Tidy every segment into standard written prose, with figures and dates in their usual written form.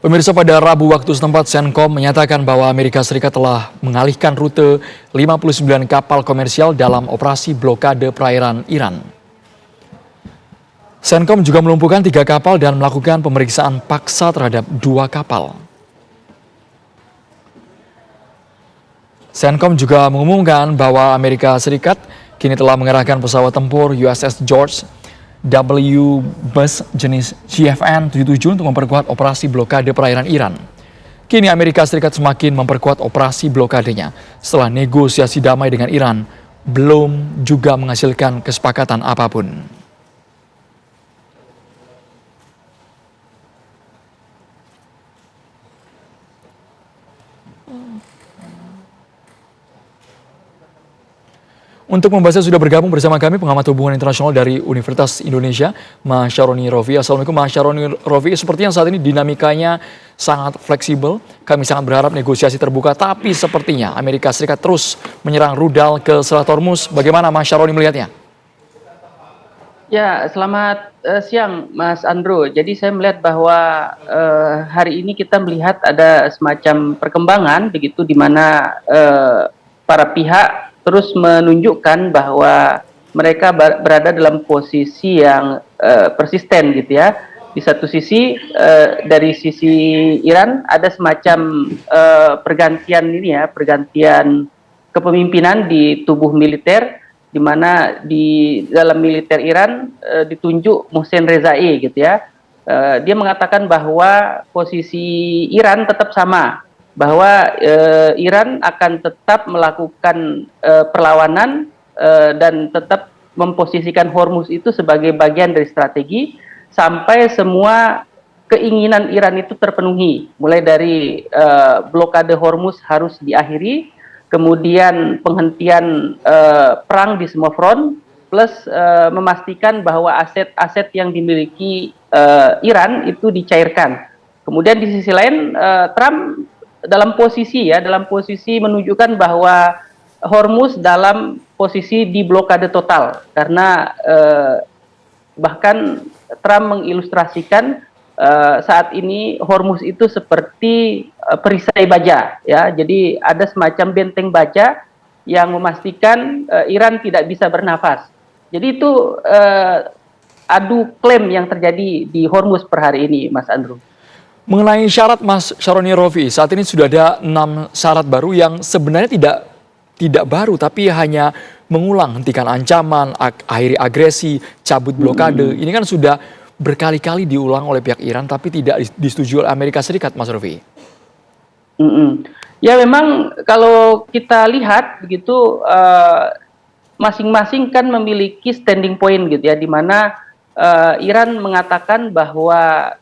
Pemirsa, pada Rabu waktu setempat, Senkom menyatakan bahwa Amerika Serikat telah mengalihkan rute 59 kapal komersial dalam operasi blokade perairan Iran. Senkom juga melumpuhkan 3 kapal dan melakukan pemeriksaan paksa terhadap 2 kapal. Senkom juga mengumumkan bahwa Amerika Serikat kini telah mengerahkan pesawat tempur USS George W. Bush jenis CFN-77 untuk memperkuat operasi blokade perairan Iran. Kini Amerika Serikat semakin memperkuat operasi blokadenya setelah negosiasi damai dengan Iran belum juga menghasilkan kesepakatan apapun. Untuk membahasnya sudah bergabung bersama kami pengamat hubungan internasional dari Universitas Indonesia, Mas Syaroni Rofi. Assalamualaikum Mas Syaroni Rofi. Sepertinya saat ini dinamikanya sangat fleksibel. Kami sangat berharap negosiasi terbuka, tapi sepertinya Amerika Serikat terus menyerang rudal ke Selat Hormuz. Bagaimana Mas Syaroni melihatnya? Ya, selamat siang Mas Andro. Jadi saya melihat bahwa hari ini kita melihat ada semacam perkembangan begitu di mana para pihak terus menunjukkan bahwa mereka berada dalam posisi yang persisten gitu ya. Di satu sisi dari sisi Iran ada semacam pergantian ini ya, pergantian kepemimpinan di tubuh militer, di mana di dalam militer Iran ditunjuk Mohsen Rezai gitu ya. Dia mengatakan bahwa posisi Iran tetap sama, bahwa Iran akan tetap melakukan perlawanan dan tetap memposisikan Hormuz itu sebagai bagian dari strategi sampai semua keinginan Iran itu terpenuhi, mulai dari blokade Hormuz harus diakhiri, kemudian penghentian perang di semua front, plus memastikan bahwa aset-aset yang dimiliki Iran itu dicairkan. Kemudian di sisi lain Trump dalam posisi menunjukkan bahwa Hormuz dalam posisi diblokade total, karena bahkan Trump mengilustrasikan saat ini Hormuz itu seperti perisai baja ya, jadi ada semacam benteng baja yang memastikan Iran tidak bisa bernafas. Jadi itu adu klaim yang terjadi di Hormuz per hari ini, Mas Andrew. Mengenai syarat Mas Syaroni Rofi, saat ini sudah ada 6 syarat baru yang sebenarnya tidak baru, tapi hanya mengulang hentikan ancaman, akhiri agresi, cabut blokade. Ini kan sudah berkali-kali diulang oleh pihak Iran, tapi tidak disetujui oleh Amerika Serikat, Mas Rofi. Ya memang kalau kita lihat begitu, masing-masing kan memiliki standing point gitu ya, di mana Iran mengatakan bahwa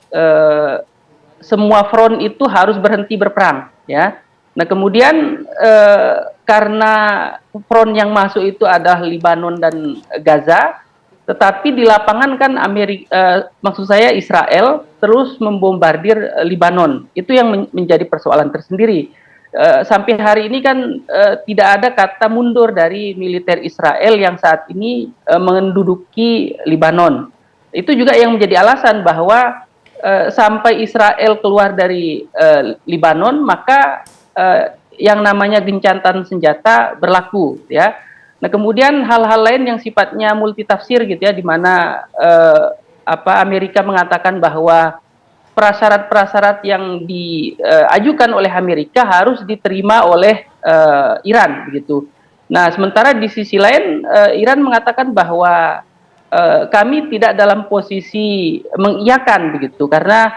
semua front itu harus berhenti berperang ya. Nah kemudian karena front yang masuk itu adalah Lebanon dan Gaza, tetapi di lapangan kan maksud saya Israel terus membombardir Lebanon. Itu yang menjadi persoalan tersendiri. Sampai hari ini kan tidak ada kata mundur dari militer Israel yang saat ini menduduki Lebanon. Itu juga yang menjadi alasan bahwa sampai Israel keluar dari Lebanon, maka yang namanya gencatan senjata berlaku ya. Nah kemudian hal-hal lain yang sifatnya multitafsir gitu ya, di mana Amerika mengatakan bahwa prasyarat-prasyarat yang diajukan oleh Amerika harus diterima oleh Iran begitu. Nah sementara di sisi lain Iran mengatakan bahwa kami tidak dalam posisi mengiyakan begitu, karena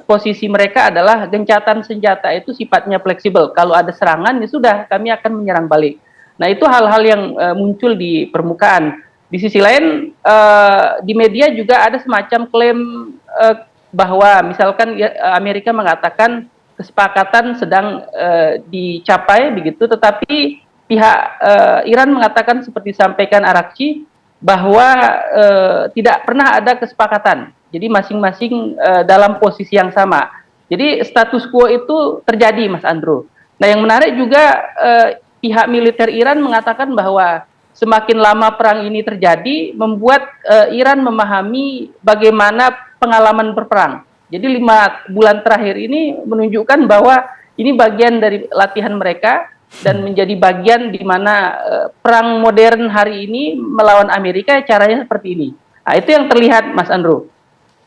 posisi mereka adalah gencatan senjata itu sifatnya fleksibel. Kalau ada serangan ya sudah, kami akan menyerang balik. Nah itu hal-hal yang muncul di permukaan. Di sisi lain di media juga ada semacam klaim bahwa misalkan Amerika mengatakan kesepakatan sedang dicapai begitu, tetapi pihak Iran mengatakan seperti disampaikan Arakci bahwa tidak pernah ada kesepakatan. Jadi masing-masing dalam posisi yang sama. Jadi status quo itu terjadi, Mas Andrew. Nah yang menarik juga pihak militer Iran mengatakan bahwa semakin lama perang ini terjadi membuat Iran memahami bagaimana pengalaman berperang. Jadi 5 bulan terakhir ini menunjukkan bahwa ini bagian dari latihan mereka dan menjadi bagian di mana perang modern hari ini melawan Amerika caranya seperti ini. Nah, itu yang terlihat, Mas Andrew.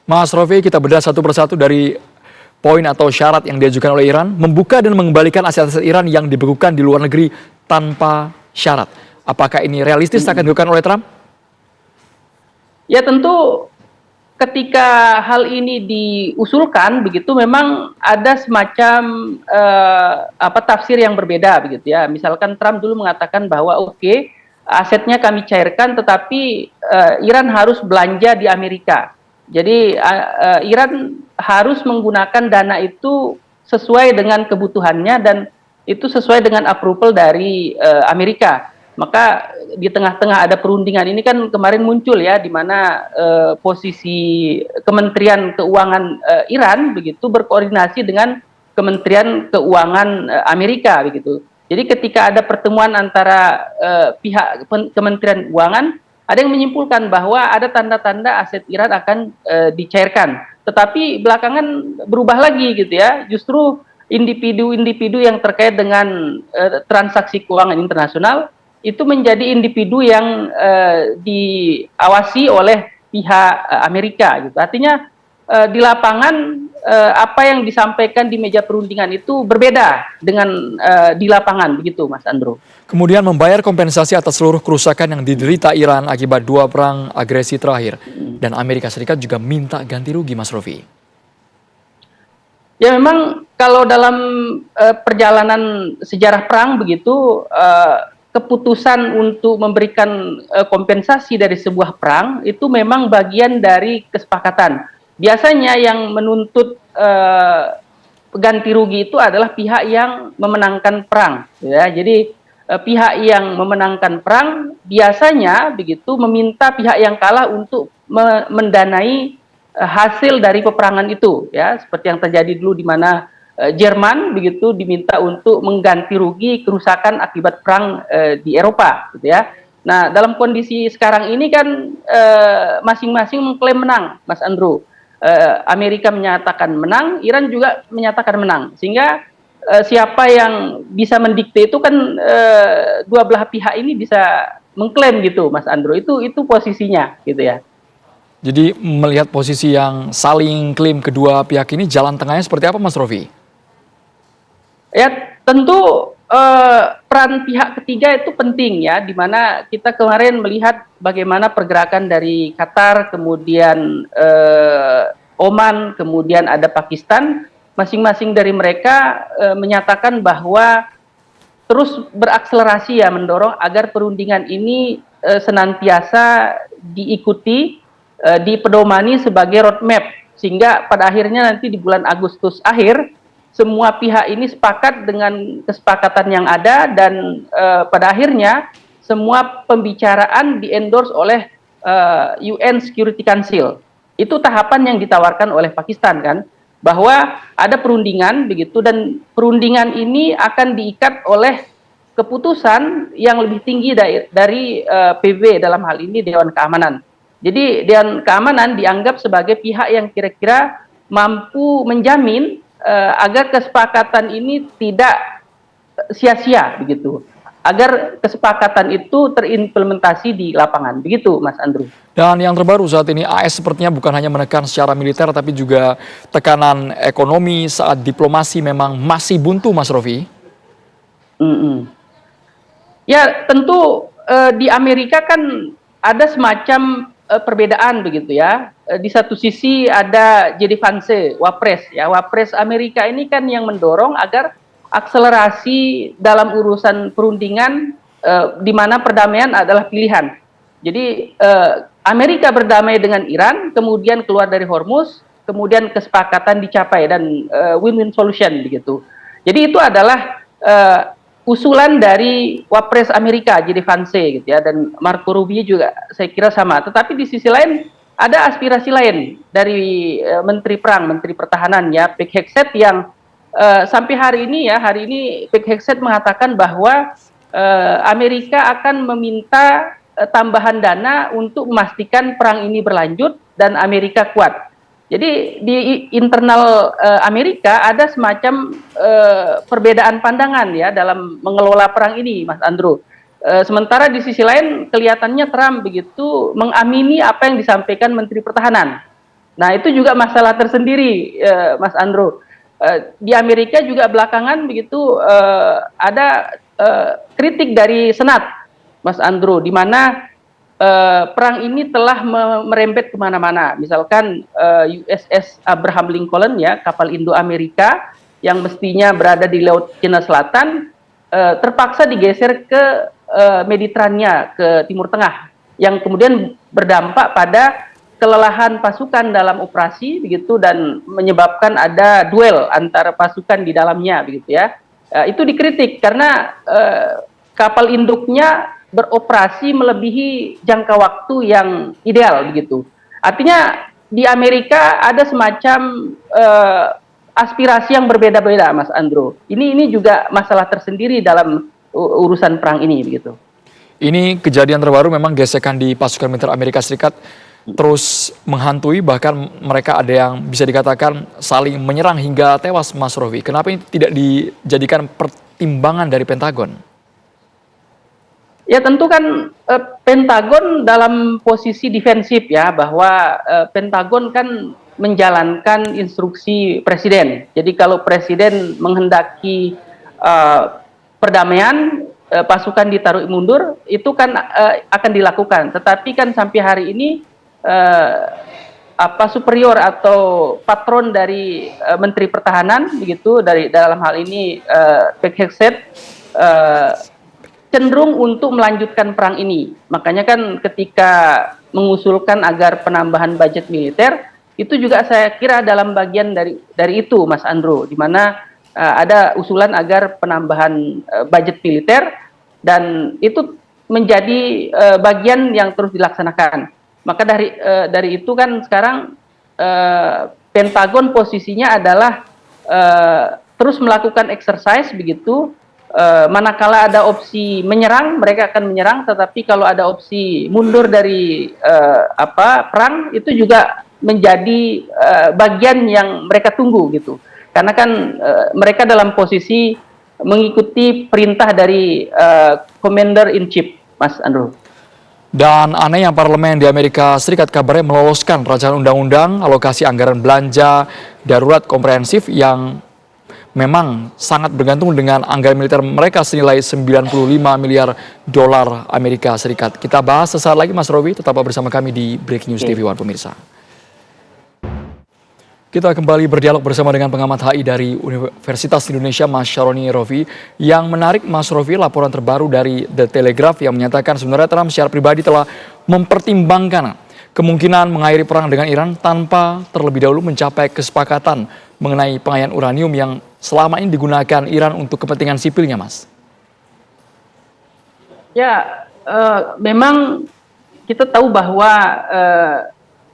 Mas Rofi, kita bedah satu persatu dari poin atau syarat yang diajukan oleh Iran, membuka dan mengembalikan aset-aset Iran yang dibekukan di luar negeri tanpa syarat. Apakah ini realistis akan dilakukan oleh Trump? Ya tentu ketika hal ini diusulkan begitu memang ada semacam tafsir yang berbeda begitu ya. Misalkan Trump dulu mengatakan bahwa oke, asetnya kami cairkan tetapi Iran harus belanja di Amerika. Jadi Iran harus menggunakan dana itu sesuai dengan kebutuhannya dan itu sesuai dengan approval dari Amerika. Maka di tengah-tengah ada perundingan ini kan kemarin muncul ya di mana posisi Kementerian Keuangan Iran begitu berkoordinasi dengan Kementerian Keuangan Amerika begitu. Jadi ketika ada pertemuan antara pihak Kementerian Keuangan, ada yang menyimpulkan bahwa ada tanda-tanda aset Iran akan dicairkan. Tetapi belakangan berubah lagi gitu ya. Justru individu-individu yang terkait dengan transaksi keuangan internasional itu menjadi individu yang diawasi oleh pihak Amerika gitu. Artinya di lapangan apa yang disampaikan di meja perundingan itu berbeda dengan di lapangan begitu, Mas Andrew. Kemudian membayar kompensasi atas seluruh kerusakan yang diderita Iran akibat 2 perang agresi terakhir. Dan Amerika Serikat juga minta ganti rugi, Mas Rofi. Ya memang kalau dalam perjalanan sejarah perang begitu keputusan untuk memberikan kompensasi dari sebuah perang itu memang bagian dari kesepakatan. Biasanya yang menuntut ganti rugi itu adalah pihak yang memenangkan perang. Ya. Jadi pihak yang memenangkan perang biasanya begitu meminta pihak yang kalah untuk mendanai hasil dari peperangan itu. Ya, seperti yang terjadi dulu di mana Jerman begitu diminta untuk mengganti rugi kerusakan akibat perang di Eropa gitu ya. Nah, dalam kondisi sekarang ini kan masing-masing mengklaim menang, Mas Andrew. Amerika menyatakan menang, Iran juga menyatakan menang. Sehingga siapa yang bisa mendikte itu kan dua belah pihak ini bisa mengklaim gitu, Mas Andrew. Itu posisinya gitu ya. Jadi melihat posisi yang saling klaim kedua pihak ini, jalan tengahnya seperti apa, Mas Rofi? Ya tentu peran pihak ketiga itu penting ya, di mana kita kemarin melihat bagaimana pergerakan dari Qatar, kemudian Oman, kemudian ada Pakistan, masing-masing dari mereka menyatakan bahwa terus berakselerasi ya mendorong agar perundingan ini senantiasa diikuti, dipedomani sebagai roadmap, sehingga pada akhirnya nanti di bulan Agustus akhir semua pihak ini sepakat dengan kesepakatan yang ada dan pada akhirnya semua pembicaraan di-endorse oleh UN Security Council. Itu tahapan yang ditawarkan oleh Pakistan kan, bahwa ada perundingan begitu dan perundingan ini akan diikat oleh keputusan yang lebih tinggi dari PBB dalam hal ini Dewan Keamanan. Jadi Dewan Keamanan dianggap sebagai pihak yang kira-kira mampu menjamin agar kesepakatan ini tidak sia-sia begitu, agar kesepakatan itu terimplementasi di lapangan begitu, Mas Andrew. Dan yang terbaru saat ini AS sepertinya bukan hanya menekan secara militer tapi juga tekanan ekonomi saat diplomasi memang masih buntu, Mas Rofi. Ya tentu di Amerika kan ada semacam perbedaan begitu ya. Di satu sisi ada J.D. Vance, Wapres ya. Wapres Amerika ini kan yang mendorong agar akselerasi dalam urusan perundingan di mana perdamaian adalah pilihan. Jadi Amerika berdamai dengan Iran, kemudian keluar dari Hormuz, kemudian kesepakatan dicapai dan win-win solution begitu. Jadi itu adalah usulan dari Wapres Amerika, J.D. Vance gitu ya, dan Marco Rubio juga saya kira sama. Tetapi di sisi lain ada aspirasi lain dari Menteri Perang, Menteri Pertahanan ya, Pete Hegseth yang sampai hari ini Pete Hegseth mengatakan bahwa Amerika akan meminta tambahan dana untuk memastikan perang ini berlanjut dan Amerika kuat. Jadi di internal Amerika ada semacam perbedaan pandangan ya dalam mengelola perang ini, Mas Andrew. Sementara di sisi lain kelihatannya Trump begitu mengamini apa yang disampaikan Menteri Pertahanan. Nah itu juga masalah tersendiri, Mas Andrew. Di Amerika juga belakangan begitu ada kritik dari Senat, Mas Andrew, di mana perang ini telah merembet kemana-mana. Misalkan USS Abraham Lincoln ya, kapal Indo-Amerika yang mestinya berada di Laut Cina Selatan terpaksa digeser ke Mediterania, ke Timur Tengah, yang kemudian berdampak pada kelelahan pasukan dalam operasi begitu dan menyebabkan ada duel antara pasukan di dalamnya begitu ya. Itu dikritik karena kapal induknya beroperasi melebihi jangka waktu yang ideal begitu. Artinya di Amerika ada semacam aspirasi yang berbeda-beda, Mas Andrew. Ini juga masalah tersendiri dalam urusan perang ini begitu. Ini kejadian terbaru, memang gesekan di pasukan militer Amerika Serikat terus menghantui, bahkan mereka ada yang bisa dikatakan saling menyerang hingga tewas, Mas Rofi. Kenapa ini tidak dijadikan pertimbangan dari Pentagon? Ya tentu kan Pentagon dalam posisi defensif ya, bahwa Pentagon kan menjalankan instruksi presiden. Jadi kalau presiden menghendaki perdamaian, pasukan ditaruh mundur, itu kan akan dilakukan. Tetapi kan sampai hari ini superior atau patron dari Menteri Pertahanan begitu, dari dalam hal ini Pete Hegseth, cenderung untuk melanjutkan perang ini. Makanya kan ketika mengusulkan agar penambahan budget militer, itu juga saya kira dalam bagian dari itu, Mas Andrew, di mana ada usulan agar penambahan budget militer, dan itu menjadi bagian yang terus dilaksanakan. Maka dari itu kan sekarang Pentagon posisinya adalah terus melakukan exercise begitu. Manakala ada opsi menyerang, mereka akan menyerang. Tetapi kalau ada opsi mundur dari perang, itu juga menjadi bagian yang mereka tunggu gitu. Karena kan mereka dalam posisi mengikuti perintah dari Commander in Chief, Mas Andrew. Dan aneh yang parlemen di Amerika Serikat kabarnya meloloskan rancangan undang-undang alokasi anggaran belanja darurat komprehensif yang memang sangat bergantung dengan anggaran militer mereka senilai 95 miliar dolar Amerika Serikat. Kita bahas sesaat lagi, Mas Robi, tetap bersama kami di Breaking News TV One, pemirsa. Kita kembali berdialog bersama dengan pengamat HI dari Universitas Indonesia, Mas Syaroni Rofi, yang menarik, Mas Rofi, laporan terbaru dari The Telegraph yang menyatakan sebenarnya Trump secara pribadi telah mempertimbangkan kemungkinan mengakhiri perang dengan Iran tanpa terlebih dahulu mencapai kesepakatan mengenai pengayaan uranium yang selama ini digunakan Iran untuk kepentingan sipilnya, Mas. Ya, memang kita tahu bahwa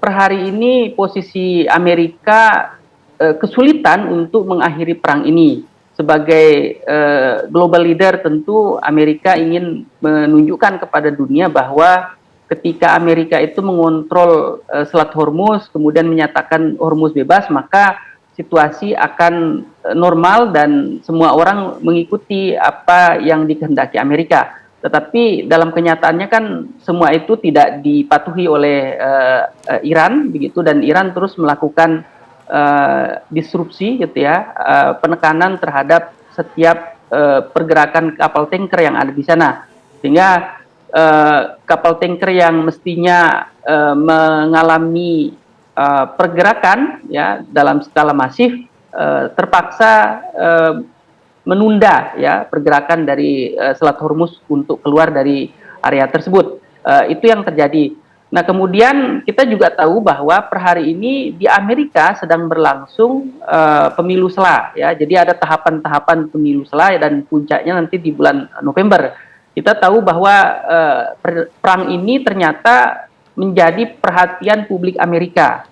per hari ini posisi Amerika kesulitan untuk mengakhiri perang ini. Sebagai global leader, tentu Amerika ingin menunjukkan kepada dunia bahwa ketika Amerika itu mengontrol Selat Hormuz, kemudian menyatakan Hormuz bebas, maka situasi akan normal dan semua orang mengikuti apa yang dikehendaki Amerika. Tetapi dalam kenyataannya kan semua itu tidak dipatuhi oleh Iran begitu, dan Iran terus melakukan disrupsi gitu ya, penekanan terhadap setiap pergerakan kapal tanker yang ada di sana, sehingga kapal tanker yang mestinya mengalami pergerakan ya dalam skala masif terpaksa menunda ya pergerakan dari Selat Hormuz untuk keluar dari area tersebut. Itu yang terjadi. Nah, kemudian kita juga tahu bahwa per hari ini di Amerika sedang berlangsung pemilu sela ya. Jadi ada tahapan-tahapan pemilu sela dan puncaknya nanti di bulan November. Kita tahu bahwa perang ini ternyata menjadi perhatian publik Amerika.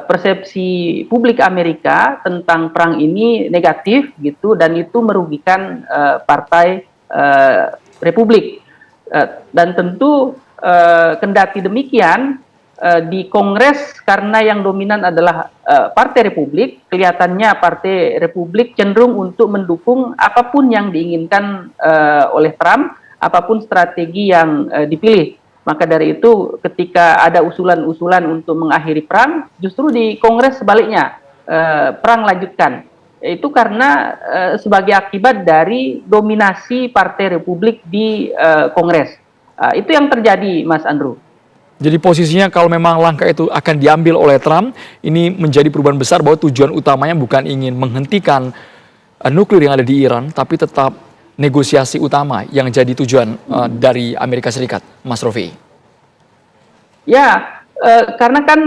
Persepsi publik Amerika tentang perang ini negatif gitu, dan itu merugikan partai Republik. Dan tentu kendati demikian, di Kongres karena yang dominan adalah Partai Republik, kelihatannya Partai Republik cenderung untuk mendukung apapun yang diinginkan oleh Trump, apapun strategi yang dipilih. Maka dari itu ketika ada usulan-usulan untuk mengakhiri perang, justru di Kongres sebaliknya, perang lanjutkan. Itu karena sebagai akibat dari dominasi Partai Republik di Kongres. Itu yang terjadi, Mas Andrew. Jadi posisinya kalau memang langkah itu akan diambil oleh Trump, ini menjadi perubahan besar bahwa tujuan utamanya bukan ingin menghentikan nuklir yang ada di Iran, tapi tetap negosiasi utama yang jadi tujuan dari Amerika Serikat, Mas Rofi. Ya, karena kan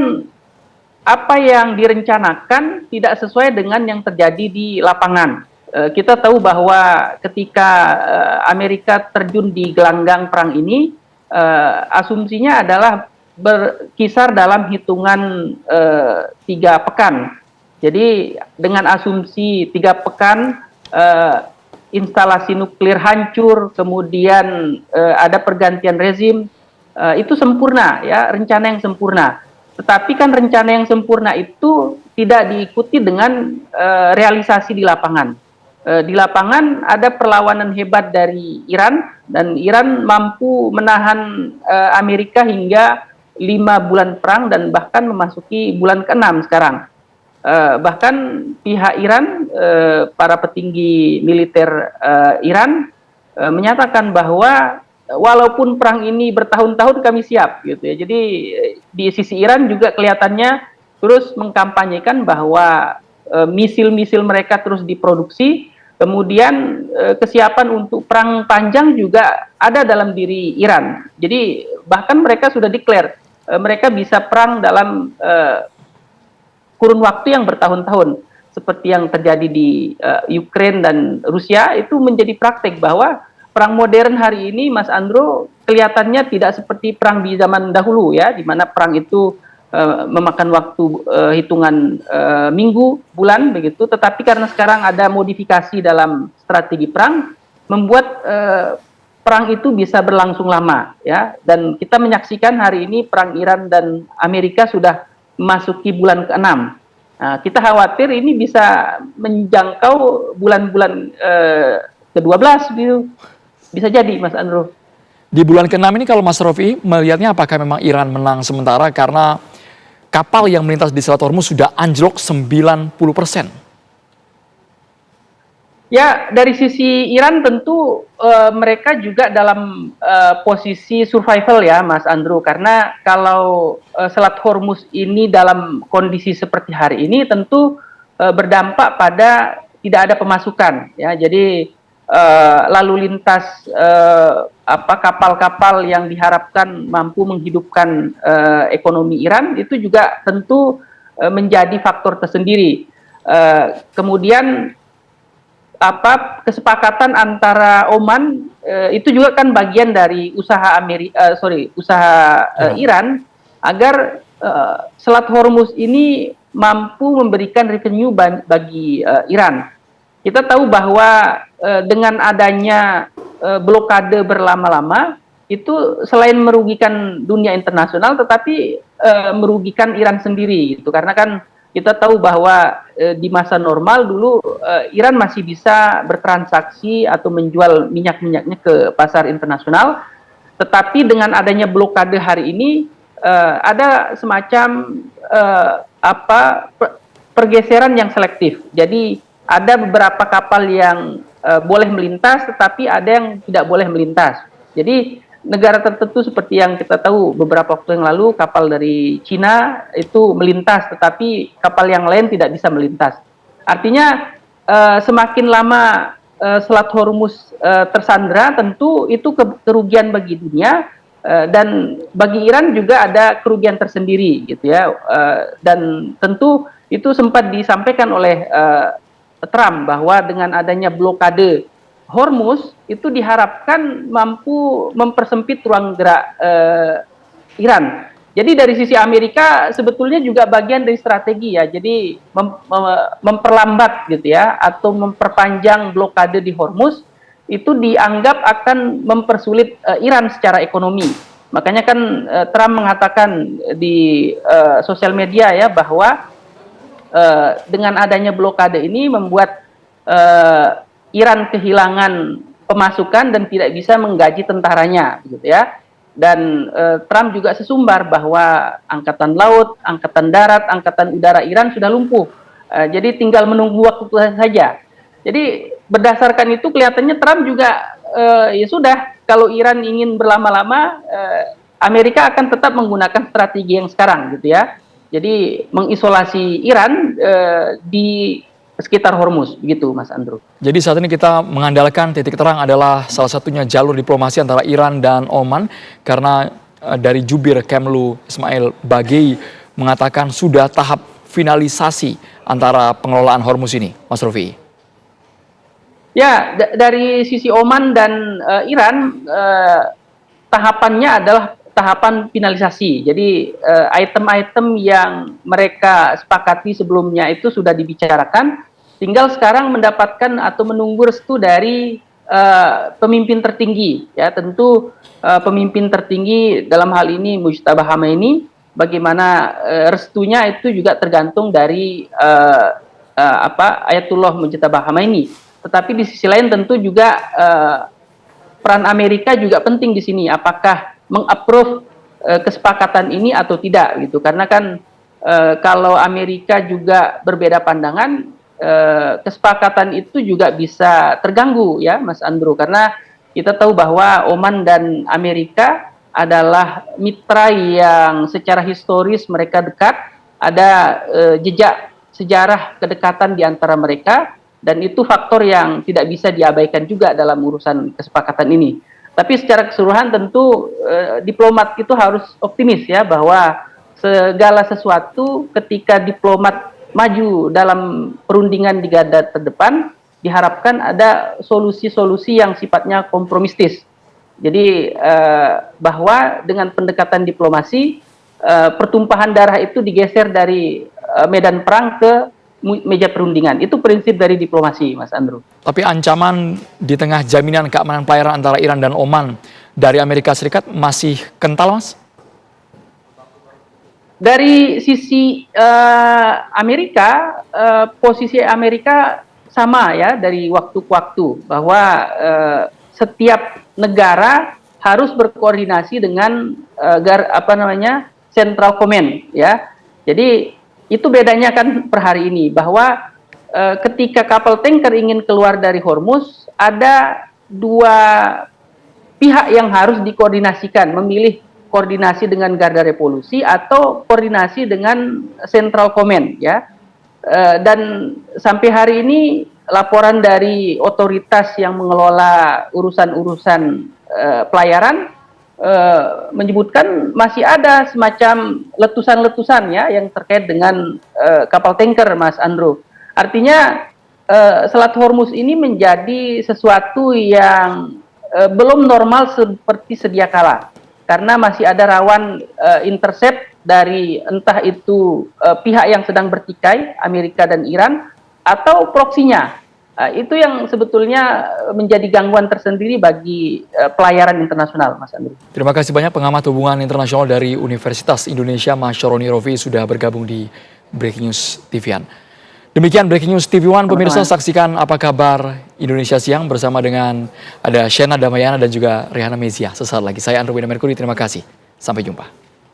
apa yang direncanakan tidak sesuai dengan yang terjadi di lapangan. Kita tahu bahwa ketika Amerika terjun di gelanggang perang ini, asumsinya adalah berkisar dalam hitungan 3 pekan. Jadi dengan asumsi 3 pekan instalasi nuklir hancur, kemudian ada pergantian rezim, itu sempurna ya, rencana yang sempurna. Tetapi kan rencana yang sempurna itu tidak diikuti dengan realisasi di lapangan. Di lapangan ada perlawanan hebat dari Iran, dan Iran mampu menahan Amerika hingga 5 bulan perang dan bahkan memasuki bulan ke-6 sekarang. Bahkan pihak Iran, para petinggi militer Iran menyatakan bahwa walaupun perang ini bertahun-tahun kami siap, gitu ya. Jadi di sisi Iran juga kelihatannya terus mengkampanyekan bahwa misil-misil mereka terus diproduksi. Kemudian kesiapan untuk perang panjang juga ada dalam diri Iran. Jadi bahkan mereka sudah declare mereka bisa perang dalam kurun waktu yang bertahun-tahun. Seperti yang terjadi di Ukraina dan Rusia, itu menjadi praktek bahwa perang modern hari ini, Mas Andro, kelihatannya tidak seperti perang di zaman dahulu ya, di mana perang itu memakan waktu hitungan minggu, bulan begitu, tetapi karena sekarang ada modifikasi dalam strategi perang, membuat perang itu bisa berlangsung lama ya. Dan kita menyaksikan hari ini perang Iran dan Amerika sudah memasuki bulan ke-6. Nah, kita khawatir ini bisa menjangkau bulan-bulan ke-12 gitu. Bisa jadi, Mas Andro. Di bulan ke-6 ini kalau Mas Rofi melihatnya apakah memang Iran menang sementara karena kapal yang melintas di Selat Hormuz sudah anjlok 90%. Ya, dari sisi Iran tentu mereka juga dalam posisi survival ya, Mas Andrew. Karena kalau Selat Hormuz ini dalam kondisi seperti hari ini tentu berdampak pada tidak ada pemasukan. Ya, jadi lalu lintas kapal-kapal yang diharapkan mampu menghidupkan ekonomi Iran itu juga tentu menjadi faktor tersendiri. Kemudian kesepakatan antara Oman itu juga kan bagian dari usaha Iran agar Selat Hormuz ini mampu memberikan revenue bagi Iran. Kita tahu bahwa dengan adanya blokade berlama-lama itu selain merugikan dunia internasional, tetapi merugikan Iran sendiri, gitu. Karena kan kita tahu bahwa di masa normal dulu Iran masih bisa bertransaksi atau menjual minyak-minyaknya ke pasar internasional, tetapi dengan adanya blokade hari ini ada semacam pergeseran yang selektif. Jadi ada beberapa kapal yang boleh melintas, tetapi ada yang tidak boleh melintas. Jadi negara tertentu seperti yang kita tahu beberapa waktu yang lalu kapal dari Cina itu melintas, tetapi kapal yang lain tidak bisa melintas. Artinya semakin lama Selat Hormuz tersandra, tentu itu kerugian bagi dunia, dan bagi Iran juga ada kerugian tersendiri, gitu ya. Dan tentu itu sempat disampaikan oleh Trump bahwa dengan adanya blokade Hormuz itu diharapkan mampu mempersempit ruang gerak Iran. Jadi dari sisi Amerika sebetulnya juga bagian dari strategi ya. Jadi memperlambat gitu ya, atau memperpanjang blokade di Hormuz itu dianggap akan mempersulit Iran secara ekonomi. Makanya kan Trump mengatakan di sosial media ya bahwa dengan adanya blokade ini membuat Iran kehilangan pemasukan dan tidak bisa menggaji tentaranya, gitu ya. Dan Trump juga sesumbar bahwa angkatan laut, angkatan darat, angkatan udara Iran sudah lumpuh. Jadi tinggal menunggu waktu saja. Jadi berdasarkan itu kelihatannya Trump juga ya sudah, kalau Iran ingin berlama-lama, Amerika akan tetap menggunakan strategi yang sekarang, gitu ya. Jadi mengisolasi Iran di sekitar Hormuz, begitu Mas Andrew. Jadi saat ini kita mengandalkan titik terang adalah salah satunya jalur diplomasi antara Iran dan Oman, karena dari jubir Kemlu Ismail Bagei mengatakan sudah tahap finalisasi antara pengelolaan Hormuz ini, Mas Rofi. Ya, dari sisi Oman dan Iran, tahapannya adalah tahapan finalisasi. Jadi item-item yang mereka sepakati sebelumnya itu sudah dibicarakan, tinggal sekarang mendapatkan atau menunggu restu dari pemimpin tertinggi. Ya, tentu pemimpin tertinggi dalam hal ini Mujtaba Khamenei, bagaimana restunya itu juga tergantung dari Ayatullah Mujtaba Khamenei. Tetapi di sisi lain tentu juga peran Amerika juga penting di sini. Apakah mengapprove kesepakatan ini atau tidak, gitu? Karena kan kalau Amerika juga berbeda pandangan, kesepakatan itu juga bisa terganggu, ya Mas Andrew. Karena kita tahu bahwa Oman dan Amerika adalah mitra yang secara historis mereka dekat, ada jejak sejarah kedekatan di antara mereka, dan itu faktor yang tidak bisa diabaikan juga dalam urusan kesepakatan ini. Tapi secara keseluruhan tentu diplomat itu harus optimis, ya, bahwa segala sesuatu ketika diplomat maju dalam perundingan di garda terdepan, diharapkan ada solusi-solusi yang sifatnya kompromistis. Jadi bahwa dengan pendekatan diplomasi, pertumpahan darah itu digeser dari medan perang ke meja perundingan. Itu prinsip dari diplomasi, Mas Andrew. Tapi ancaman di tengah jaminan keamanan pelayaran antara Iran dan Oman dari Amerika Serikat masih kental, Mas? Dari sisi Amerika, posisi Amerika sama, ya, dari waktu ke waktu, bahwa setiap negara harus berkoordinasi dengan Central Command, ya. Jadi itu bedanya kan per hari ini, bahwa ketika kapal tanker ingin keluar dari Hormuz, ada dua pihak yang harus dikoordinasikan, memilih koordinasi dengan Garda Revolusi atau koordinasi dengan Central Command, ya. Dan sampai hari ini laporan dari otoritas yang mengelola urusan-urusan pelayaran menyebutkan masih ada semacam letusan-letusan, ya, yang terkait dengan kapal tanker, Mas Andrew. Artinya Selat Hormuz ini menjadi sesuatu yang belum normal seperti sedia kala, karena masih ada rawan intercept dari entah itu pihak yang sedang bertikai, Amerika dan Iran, atau proksinya. Itu yang sebetulnya menjadi gangguan tersendiri bagi pelayaran internasional, Mas Andrew. Terima kasih banyak pengamat hubungan internasional dari Universitas Indonesia, Mas Syahroni Rofi, sudah bergabung di Breaking News TV-an. Demikian Breaking News TV One, pemirsa, saksikan Apa Kabar Indonesia Siang bersama dengan ada Shena Damayana dan juga Rehana Mezia. Sesaat lagi, saya Andrew Wina Merkuri, terima kasih. Sampai jumpa.